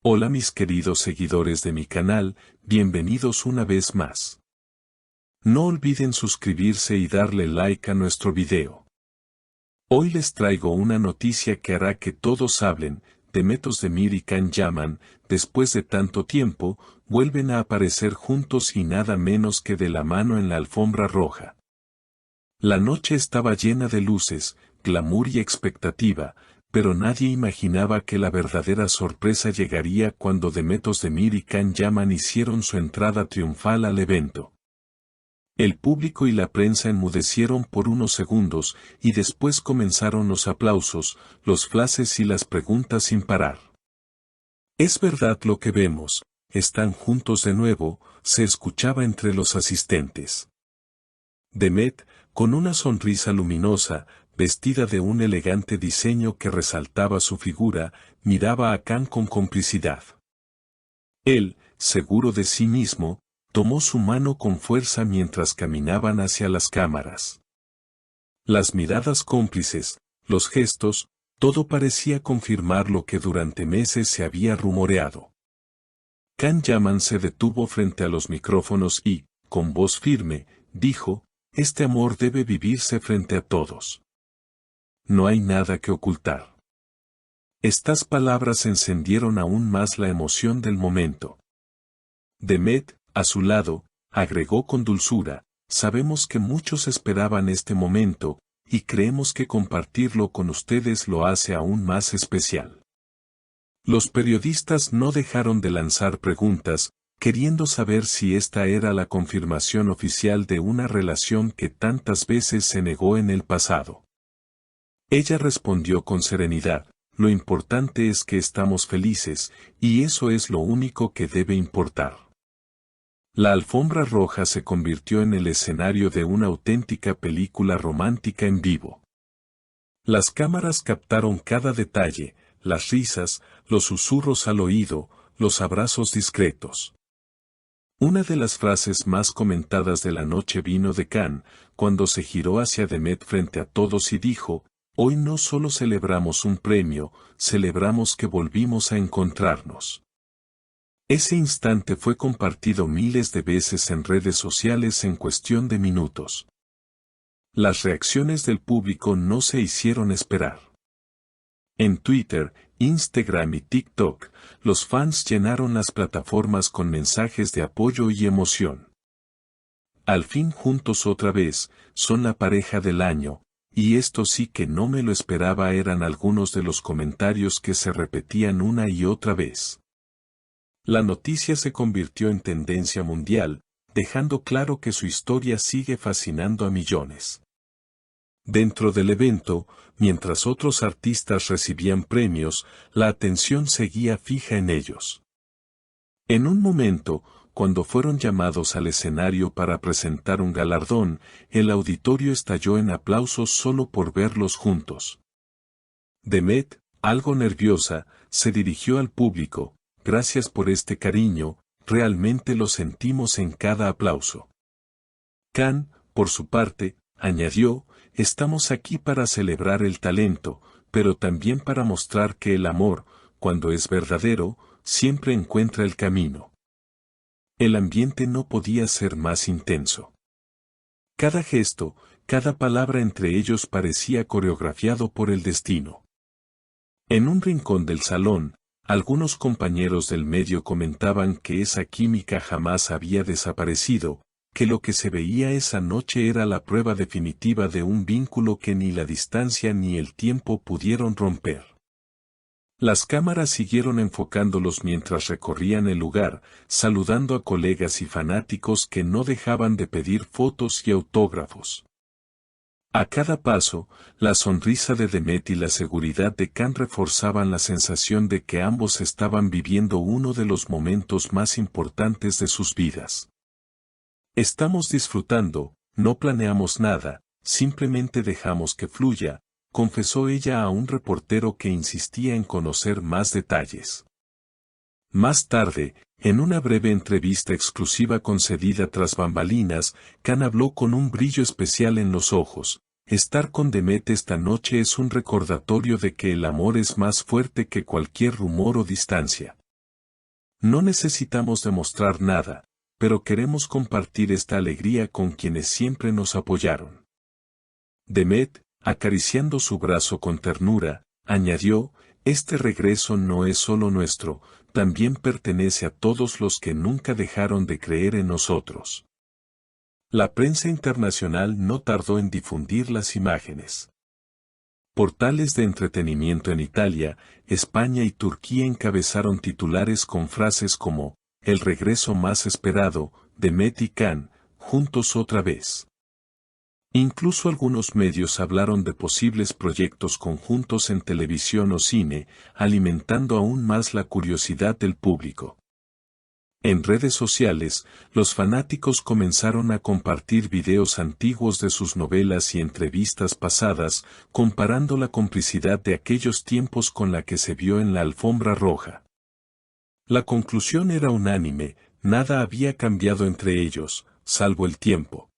Hola mis queridos seguidores de mi canal, bienvenidos una vez más. No olviden suscribirse y darle like a nuestro video. Hoy les traigo una noticia que hará que todos hablen. Demet Özdemir y Can Yaman, después de tanto tiempo, vuelven a aparecer juntos y nada menos que de la mano en la alfombra roja. La noche estaba llena de luces, glamour y expectativa, pero nadie imaginaba que la verdadera sorpresa llegaría cuando Demet Özdemir y Can Yaman hicieron su entrada triunfal al evento. El público y la prensa enmudecieron por unos segundos y después comenzaron los aplausos, los flashes y las preguntas sin parar. ¿Es verdad lo que vemos? ¿Están juntos de nuevo?, se escuchaba entre los asistentes. Demet, con una sonrisa luminosa, vestida de un elegante diseño que resaltaba su figura, miraba a Can con complicidad. Él, seguro de sí mismo, tomó su mano con fuerza mientras caminaban hacia las cámaras. Las miradas cómplices, los gestos, todo parecía confirmar lo que durante meses se había rumoreado. Can Yaman se detuvo frente a los micrófonos y, con voz firme, dijo: "Este amor debe vivirse frente a todos. No hay nada que ocultar". Estas palabras encendieron aún más la emoción del momento. Demet, a su lado, agregó con dulzura: "Sabemos que muchos esperaban este momento, y creemos que compartirlo con ustedes lo hace aún más especial". Los periodistas no dejaron de lanzar preguntas, queriendo saber si esta era la confirmación oficial de una relación que tantas veces se negó en el pasado. Ella respondió con serenidad: "Lo importante es que estamos felices, y eso es lo único que debe importar". La alfombra roja se convirtió en el escenario de una auténtica película romántica en vivo. Las cámaras captaron cada detalle, las risas, los susurros al oído, los abrazos discretos. Una de las frases más comentadas de la noche vino de Can, cuando se giró hacia Demet frente a todos y dijo: "Hoy no solo celebramos un premio, celebramos que volvimos a encontrarnos". Ese instante fue compartido miles de veces en redes sociales en cuestión de minutos. Las reacciones del público no se hicieron esperar. En Twitter, Instagram y TikTok, los fans llenaron las plataformas con mensajes de apoyo y emoción. "Al fin juntos otra vez, son la pareja del año, y esto sí que no me lo esperaba", eran algunos de los comentarios que se repetían una y otra vez. La noticia se convirtió en tendencia mundial, dejando claro que su historia sigue fascinando a millones. Dentro del evento, mientras otros artistas recibían premios, la atención seguía fija en ellos. En un momento, cuando fueron llamados al escenario para presentar un galardón, el auditorio estalló en aplausos solo por verlos juntos. Demet, algo nerviosa, se dirigió al público: "Gracias por este cariño, realmente lo sentimos en cada aplauso". Can, por su parte, añadió: "Estamos aquí para celebrar el talento, pero también para mostrar que el amor, cuando es verdadero, siempre encuentra el camino". El ambiente no podía ser más intenso. Cada gesto, cada palabra entre ellos parecía coreografiado por el destino. En un rincón del salón, algunos compañeros del medio comentaban que esa química jamás había desaparecido, que lo que se veía esa noche era la prueba definitiva de un vínculo que ni la distancia ni el tiempo pudieron romper. Las cámaras siguieron enfocándolos mientras recorrían el lugar, saludando a colegas y fanáticos que no dejaban de pedir fotos y autógrafos. A cada paso, la sonrisa de Demet y la seguridad de Can reforzaban la sensación de que ambos estaban viviendo uno de los momentos más importantes de sus vidas. "Estamos disfrutando, no planeamos nada, simplemente dejamos que fluya", confesó ella a un reportero que insistía en conocer más detalles. Más tarde, en una breve entrevista exclusiva concedida tras bambalinas, Can habló con un brillo especial en los ojos: "Estar con Demet esta noche es un recordatorio de que el amor es más fuerte que cualquier rumor o distancia. No necesitamos demostrar nada, pero queremos compartir esta alegría con quienes siempre nos apoyaron. Demet, acariciando su brazo con ternura, añadió, este regreso no es solo nuestro, también pertenece a todos los que nunca dejaron de creer en nosotros. La prensa internacional no tardó en difundir las imágenes. Portales de entretenimiento en Italia, España y Turquía encabezaron titulares con frases como, el regreso más esperado, Demet y Can, juntos otra vez. Incluso algunos medios hablaron de posibles proyectos conjuntos en televisión o cine, alimentando aún más la curiosidad del público. En redes sociales, los fanáticos comenzaron a compartir videos antiguos de sus novelas y entrevistas pasadas, comparando la complicidad de aquellos tiempos con la que se vio en la alfombra roja. La conclusión era unánime, nada había cambiado entre ellos, salvo el tiempo.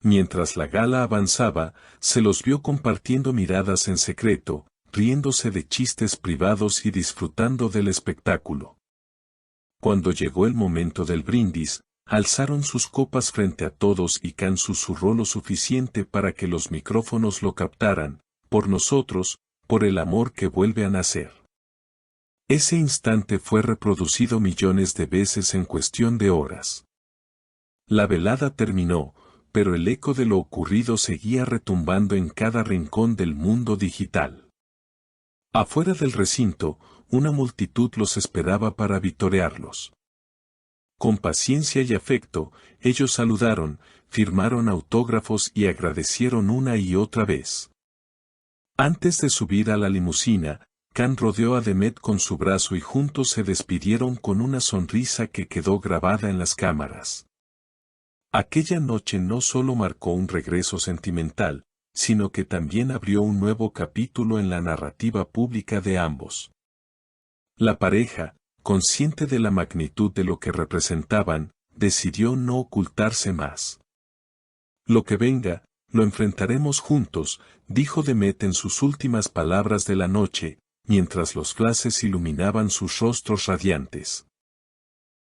Mientras la gala avanzaba, se los vio compartiendo miradas en secreto, riéndose de chistes privados y disfrutando del espectáculo. Cuando llegó el momento del brindis, alzaron sus copas frente a todos y Can susurró lo suficiente para que los micrófonos lo captaran, por nosotros, por el amor que vuelve a nacer. Ese instante fue reproducido millones de veces en cuestión de horas. La velada terminó, pero el eco de lo ocurrido seguía retumbando en cada rincón del mundo digital. Afuera del recinto, una multitud los esperaba para vitorearlos. Con paciencia y afecto, ellos saludaron, firmaron autógrafos y agradecieron una y otra vez. Antes de subir a la limusina, Can rodeó a Demet con su brazo y juntos se despidieron con una sonrisa que quedó grabada en las cámaras. Aquella noche no solo marcó un regreso sentimental, sino que también abrió un nuevo capítulo en la narrativa pública de ambos. La pareja, consciente de la magnitud de lo que representaban, decidió no ocultarse más. Lo que venga, lo enfrentaremos juntos, dijo Demet en sus últimas palabras de la noche, mientras los flashes iluminaban sus rostros radiantes.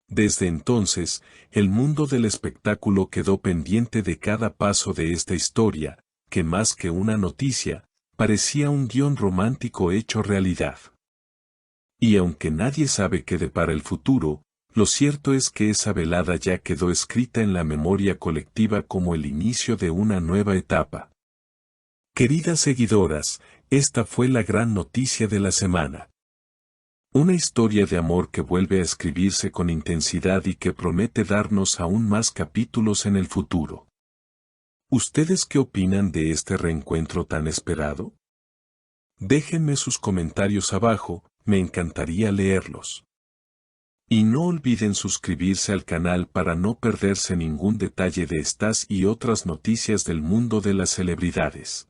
Desde entonces, el mundo del espectáculo quedó pendiente de cada paso de esta historia, que más que una noticia, parecía un guión romántico hecho realidad. Y aunque nadie sabe qué depara el futuro, lo cierto es que esa velada ya quedó escrita en la memoria colectiva como el inicio de una nueva etapa. Queridas seguidoras, esta fue la gran noticia de la semana. Una historia de amor que vuelve a escribirse con intensidad y que promete darnos aún más capítulos en el futuro. ¿Ustedes qué opinan de este reencuentro tan esperado? Déjenme sus comentarios abajo, me encantaría leerlos. Y no olviden suscribirse al canal para no perderse ningún detalle de estas y otras noticias del mundo de las celebridades.